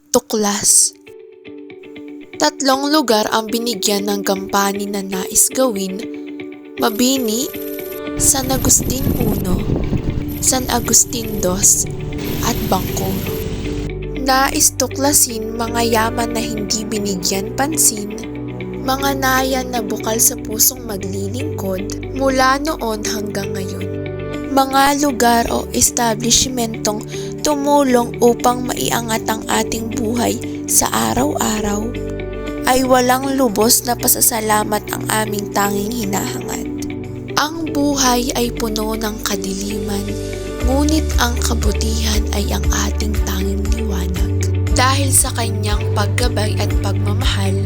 Tuklas. 3 lugar ang binigyan ng gampani na nais gawin: Mabini, San Agustin 1, San Agustin 2, at Bacoor. Nais tuklasin mga yaman na hindi binigyan pansin, mga nayan na bukal sa pusong maglilingkod mula noon hanggang ngayon. Mga lugar o establishmentong tumulong upang maiangat ang ating buhay sa araw-araw, ay walang lubos na pasasalamat ang aming tanging hinahangad. Ang buhay ay puno ng kadiliman, ngunit ang kabutihan ay ang ating tanging liwanag. Dahil sa kanyang paggabay at pagmamahal,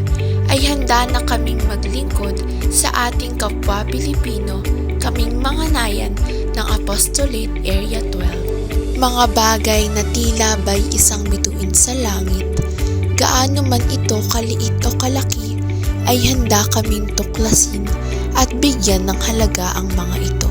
ay handa na kaming maglingkod sa ating kapwa Pilipino, kaming mga nayan ng Apostolate Area 12. Mga bagay na tila ba'y isang bituin sa langit, gaano man ito kaliit o kalaki, ay handa kaming tuklasin at bigyan ng halaga ang mga ito.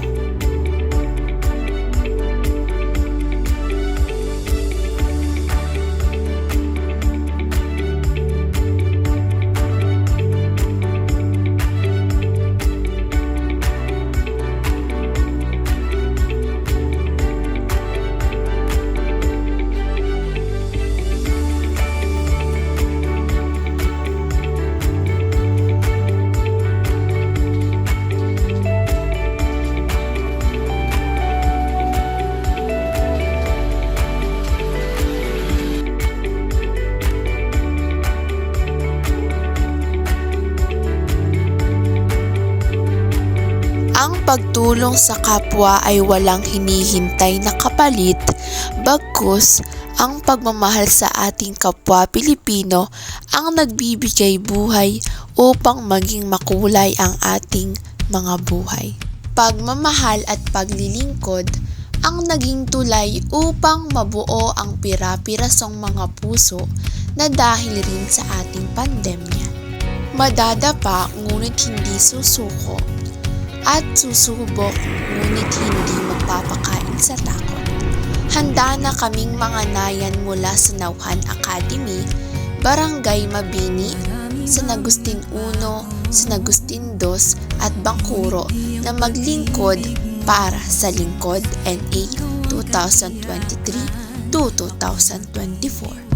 Ang pagtulong sa kapwa ay walang hinihintay na kapalit, bagkus ang pagmamahal sa ating kapwa Pilipino ang nagbibigay buhay upang maging makulay ang ating mga buhay. Pagmamahal at paglilingkod ang naging tulay upang mabuo ang pira-pirasong mga puso na dahil rin sa ating pandemya. Madadapa ngunit hindi susuko, at susubok ngunit hindi magpapakain sa takot. Handa na kaming mga nayan mula sa Nauhan Academy, Barangay Mabini, San Agustin 1, San Agustin 2 at Bacoor na maglingkod para sa Lingkod NA 2023 to 2024.